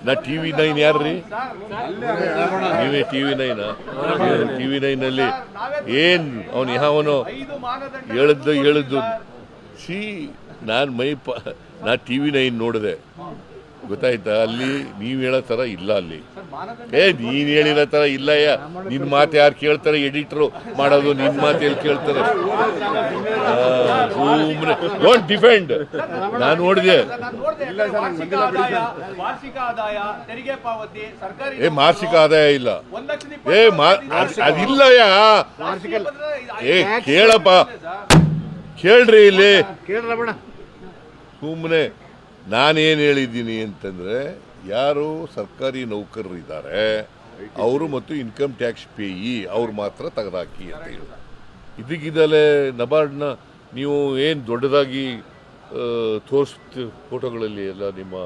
ನಾ TV9 ಯಾರ್ರಿ? ನೀವೇ TV9? TV9ನಲ್ಲಿ ಏನು ಅವನು ಯಾವನು ಹೇಳಿದ್ದು ಸಿ ನಾನು ನಾ TV9 ನೋಡಿದೆ, ಗೊತ್ತಾಯ್ತಾ? ಅಲ್ಲಿ ನೀವು ಹೇಳೋ ಥರ ಇಲ್ಲ. ಅಲ್ಲಿ ನೀನು ಹೇಳಿರೋ ಥರ ಇಲ್ಲಯ್ಯ. ನಿನ್ನ ಮಾತು ಯಾರು ಕೇಳ್ತಾರೆ? ಎಡಿಟ್ರು ಮಾಡೋದು ನಿನ್ನ ಮಾತು ಎಲ್ಲಿ ಕೇಳ್ತಾರೆ? ಸುಮ್ಮನೆ ಡೋಂಟ್ ಡಿಫೆಂಡ್. ನಾನು ನೋಡಿದೆ. ಮಾಸಿಕ ಆದಾಯ ಇಲ್ಲ. ಅದಿಲ್ಲಯ್ಯ. ಕೇಳಪ್ಪ, ಕೇಳ್ರಿ ಇಲ್ಲಿ. ಸುಮ್ಮನೆ ನಾನೇನು ಹೇಳಿದ್ದೀನಿ ಅಂತಂದರೆ, ಯಾರು ಸರ್ಕಾರಿ ನೌಕರರಿದ್ದಾರೆ ಅವರು ಮತ್ತು ಇನ್ಕಮ್ ಟ್ಯಾಕ್ಸ್ ಪೇಯಿ ಅವ್ರು ಮಾತ್ರ ತೆಗೆದಾಕಿ ಅಂತ ಹೇಳಿ. ಇದಕ್ಕಿದಲೇ ನಬಾರ್ಡ್ನ ನೀವು ಏನು ದೊಡ್ಡದಾಗಿ ಫೋಟೋಗಳಲ್ಲಿ ಎಲ್ಲ ನಿಮ್ಮ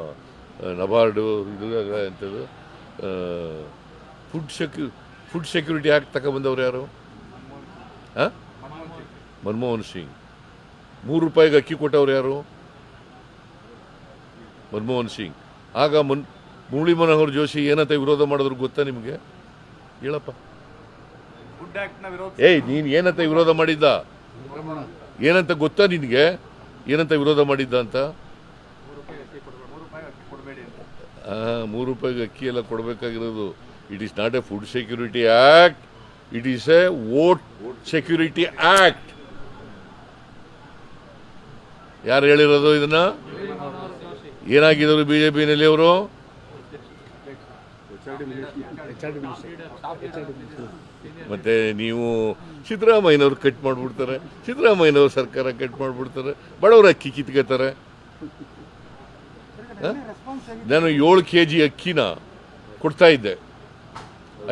ನಬಾರ್ಡು ಇದು ಎಂಥದ್ದು ಫುಡ್ ಸೆಕ್ಯೂರಿಟಿ ಆ್ಯಕ್ಟ್ ತಗೊಬಂದವ್ರು ಯಾರು? ಮನಮೋಹನ್ ಸಿಂಗ್. ₹3 ಅಕ್ಕಿ ಕೊಟ್ಟವ್ರು ಯಾರು? ಮನಮೋಹನ್ ಸಿಂಗ್. ಆಗ ಮುರಳಿ ಮನೋಹರ್ ಜೋಶಿ ಏನಂತ ವಿರೋಧ ಮಾಡಿದ್ರು ಗೊತ್ತಾ ನಿಮಗೆ? ಹೇಳಪ್ಪ. ನೀನು ಏನಂತ ವಿರೋಧ ಮಾಡಿದ್ದ? ಏನಂತ ಗೊತ್ತಾ ನಿನಗೆ? ಏನಂತ ವಿರೋಧ ಮಾಡಿದ್ದ ಅಂತ? ₹3 ಅಕ್ಕಿ ಎಲ್ಲ ಕೊಡಬೇಕಾಗಿರೋದು. It is not a food security act, it is a vote security act. ಯಾರು ಹೇಳಿರೋದು ಇದನ್ನ? ಏನಾಗಿದ್ರು ಬಿಜೆಪಿನಲ್ಲಿ ಅವರು? ಮತ್ತೆ ನೀವು ಸಿದ್ದರಾಮಯ್ಯನವ್ರು ಕಟ್ ಮಾಡಿಬಿಡ್ತಾರೆ, ಸಿದ್ದರಾಮಯ್ಯನವ್ರ ಸರ್ಕಾರ ಕಟ್ ಮಾಡಿಬಿಡ್ತಾರೆ, ಬಡವರ ಅಕ್ಕಿ ಕಿತ್ಕೋತಾರೆ. ನಾನು 7 kg ಅಕ್ಕಿನ ಕೊಡ್ತಾ ಇದ್ದೆ,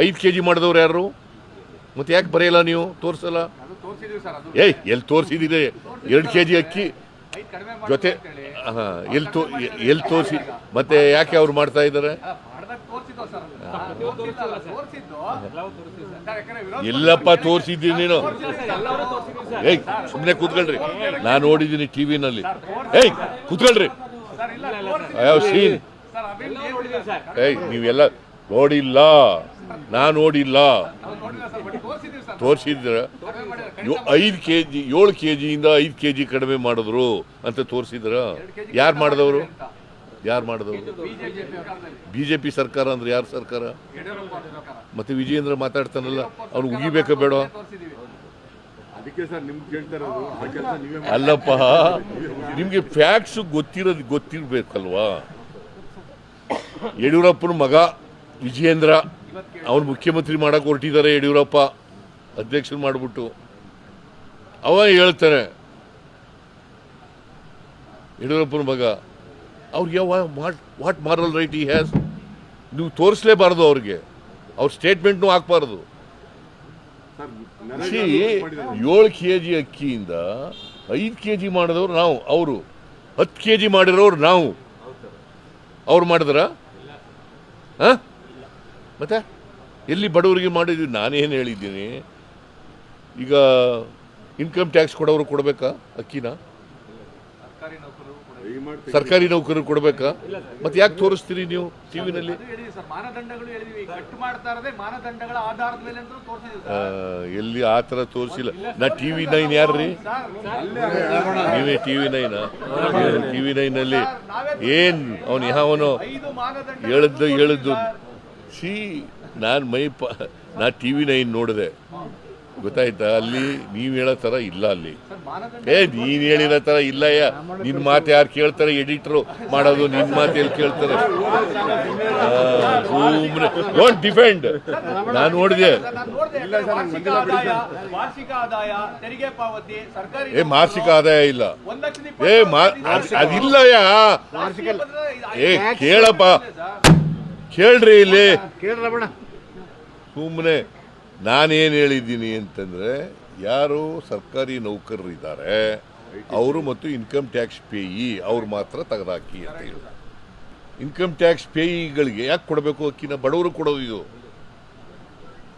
5 kg ಮಾಡಿದವ್ರು ಯಾರು? ಮತ್ತೆ ಯಾಕೆ ಬರೆಯಲ್ಲ ನೀವು? ತೋರಿಸಲ್ಲ? ಎಲ್ಲಿ ತೋರಿಸಿದ್ದೀರಿ? 2 kg ಅಕ್ಕಿ ಜೊತೆ ಎಲ್ಲಿ ತೋರಿಸಿ? ಮತ್ತೆ ಯಾಕೆ ಅವ್ರು ಮಾಡ್ತಾ ಇದ್ದಾರೆ? ಎಲ್ಲಪ್ಪ ತೋರಿಸಿದ್ದೀನಿ ನೀನು? ಸುಮ್ಮನೆ ಕೂತ್ಕೊಳ್ರಿ. ನಾನು ನೋಡಿದ್ದೀನಿ ಟಿವಿನಲ್ಲಿ. ಕೂತ್ಕೊಳ್ರಿ. ನೀವೆಲ್ಲ ನೋಡಿಲ್ಲ, ನಾನು ನೋಡಿಲ್ಲ. ತೋರಿಸಿದ್ರ 5 kg 7 kgಯಿಂದ 5 kg ಕಡಿಮೆ ಮಾಡಿದ್ರು ಅಂತ ತೋರಿಸಿದ್ರ? ಯಾರು ಮಾಡಿದವರು? ಬಿಜೆಪಿ ಸರ್ಕಾರ ಅಂದ್ರೆ ಯಾರು ಸರ್ಕಾರ? ಮತ್ತೆ ವಿಜಯೇಂದ್ರ ಮಾತಾಡ್ತಾನಲ್ಲ, ಅವ್ನು ಉಗಿಬೇಕ ಬೇಡ? ಅಲ್ಲಪ್ಪ, ನಿಮ್ಗೆ ಫ್ಯಾಕ್ಟ್ಸ್ ಗೊತ್ತಿರ್ಬೇಕಲ್ವಾ? ಯಡಿಯೂರಪ್ಪನ ಮಗ ವಿಜಯೇಂದ್ರ, ಅವನು ಮುಖ್ಯಮಂತ್ರಿ ಮಾಡಕ್ಕೆ ಹೊರಟಿದ್ದಾರೆ. ಯಡಿಯೂರಪ್ಪ ಅಧ್ಯಕ್ಷರು ಮಾಡಿಬಿಟ್ಟು ಅವ ಹೇಳ್ತಾನೆ, ಯಡಿಯೂರಪ್ಪನ ಮಗ, ಅವ್ರಿಗೆ ವಾಟ್ ಮಾರಲ್ ರೈಟ್ ಈ ಹ್ಯಾಸ್? ನೀವು ತೋರಿಸಲೇಬಾರ್ದು ಅವ್ರಿಗೆ, ಅವ್ರ ಸ್ಟೇಟ್ಮೆಂಟ್ನು ಹಾಕ್ಬಾರ್ದು. 7 kg ಅಕ್ಕಿಯಿಂದ 5 kg ಮಾಡಿದವ್ರು ನಾವು, ಅವರು 10 kg ಮಾಡಿರೋರು ನಾವು. ಅವ್ರು ಮಾಡಿದ್ರ? ಮತ್ತೆ ಎಲ್ಲಿ ಬಡವರಿಗೆ ಮಾಡಿದ್ವಿ? ನಾನೇನು ಹೇಳಿದ್ದೀನಿ? ಈಗ ಇನ್ಕಮ್ ಟ್ಯಾಕ್ಸ್ ಕೊಡೋರು ಕೊಡಬೇಕಾ ಅಕ್ಕಿನ? ಸರ್ಕಾರಿ ನೌಕರರು ಕೊಡಬೇಕಾ? ಮತ್ತೆ ಯಾಕೆ ತೋರಿಸ್ತೀರಿ ನೀವು ಟಿವಿನಲ್ಲಿ? ಎಲ್ಲಿ ಆ ಥರ ತೋರಿಸಿಲ್ಲ. ನಾ TV9 ಯಾರ್ರಿ? ನೀವೇ TV9? TV9ನಲ್ಲಿ ಏನು ಅವನು ಯಾವನು ಹೇಳಿದ್ದು ಸಿ ನಾ TV9 ನೋಡಿದೆ, ಗೊತ್ತಾಯ್ತಾ? ಅಲ್ಲಿ ನೀವು ಹೇಳೋ ಥರ ಇಲ್ಲ. ಅಲ್ಲಿ ನೀನು ಹೇಳಿರೋ ಥರ ಇಲ್ಲಯ್ಯ. ನಿನ್ನ ಮಾತು ಯಾರು ಕೇಳ್ತಾರೆ? ಎಡಿಟ್ರು ಮಾಡೋದು ನಿನ್ನ ಮಾತು ಎಲ್ಲಿ ಕೇಳ್ತಾರೆ? ಸುಮ್ಮನೆ ಡೋಂಟ್ ಡಿಫೆಂಡ್. ನಾನು ನೋಡಿದೆ. ಮಾಸಿಕ ಆದಾಯ ಇಲ್ಲ. ಅದಿಲ್ಲಯ್ಯ. ಕೇಳಪ್ಪ, ಕೇಳ್ರಿ ಇಲ್ಲಿ. ಸುಮ್ಮನೆ ನಾನೇನು ಹೇಳಿದ್ದೀನಿ ಅಂತಂದರೆ, ಯಾರು ಸರ್ಕಾರಿ ನೌಕರರಿದ್ದಾರೆ ಅವರು ಮತ್ತು ಇನ್ಕಮ್ ಟ್ಯಾಕ್ಸ್ ಪೇಯಿ ಅವ್ರು ಮಾತ್ರ ತೆಗೆದಾಕಿ ಅಂತ ಹೇಳಿ. ಇನ್ಕಮ್ ಟ್ಯಾಕ್ಸ್ ಪೇಯಿಗಳಿಗೆ ಯಾಕೆ ಕೊಡಬೇಕು ಅಕ್ಕಿನ? ಬಡವರು ಕೊಡೋದು ಇದು.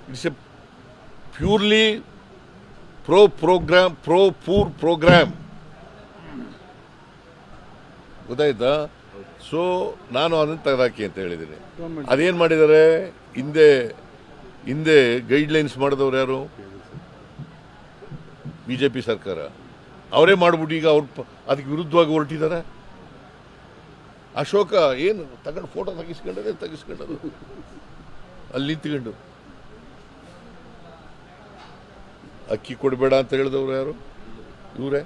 It's a purely poor programme, ಗೊತ್ತಾಯ್ತಾ? ಸೊ ನಾನು ಅದನ್ನು ತೆಗೆದಾಕಿ ಅಂತ ಹೇಳಿದ್ದೀನಿ. ಅದೇನು ಮಾಡಿದ್ದಾರೆ, ಹಿಂದೆ ಗೈಡ್ಲೈನ್ಸ್ ಮಾಡಿದವ್ರು ಯಾರು? BJP ಸರ್ಕಾರ. ಅವರೇ ಮಾಡ್ಬಿಟ್ಟು ಈಗ ಅದಕ್ಕೆ ವಿರುದ್ಧವಾಗಿ ಹೊರಟಿದ್ದಾರೆ. ಅಶೋಕ ಏನು ತಗೊಂಡು ಫೋಟೋ ತೆಗಿಸ್ಕೊಂಡದು ಅಲ್ಲಿ ನಿಂತ್ಕೊಂಡು ಅಕ್ಕಿ ಕೊಡಬೇಡ ಅಂತ ಹೇಳಿದವರು ಯಾರು? ಇವರೇ.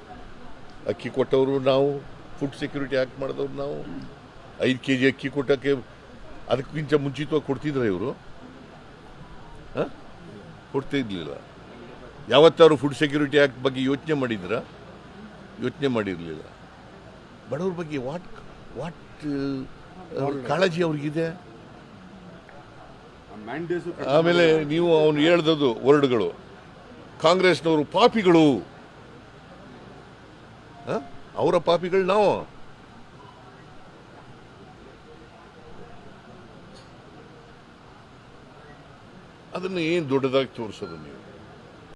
ಅಕ್ಕಿ ಕೊಟ್ಟವರು ನಾವು, ಫುಡ್ ಸೆಕ್ಯೂರಿಟಿ ಆ್ಯಕ್ಟ್ ಮಾಡಿದವ್ರು ನಾವು. 5 kg ಅಕ್ಕಿ ಕೊಟ್ಟಕ್ಕೆ ಅದಕ್ಕಿಂತ ಮುಂಚಿತವಾಗಿ ಕೊಡ್ತಿದ್ರ ಇವರು? ಕೊಡ್ತಿರ್ಲಿಲ್ಲ. ಯಾವತ್ತಾದ್ರು ಫುಡ್ ಸೆಕ್ಯೂರಿಟಿ ಆ್ಯಕ್ಟ್ ಬಗ್ಗೆ ಯೋಚನೆ ಮಾಡಿರಲಿಲ್ಲ. ಬಡವ್ರ ಬಗ್ಗೆ ವಾಟ್ ಕಾಳಜಿ ಅವ್ರಿಗಿದೆ. ಆಮೇಲೆ ನೀವು ಅವನು ಹೇಳ್ದದ್ದು ವರ್ಡ್ಗಳು, ಕಾಂಗ್ರೆಸ್ನವರು ಪಾಪಿಗಳು, ಅವರ ಪಾಪಿಗಳು ನಾವು. ಅದನ್ನು ಏನು ದೊಡ್ಡದಾಗಿ ತೋರಿಸೋದು ನೀವು?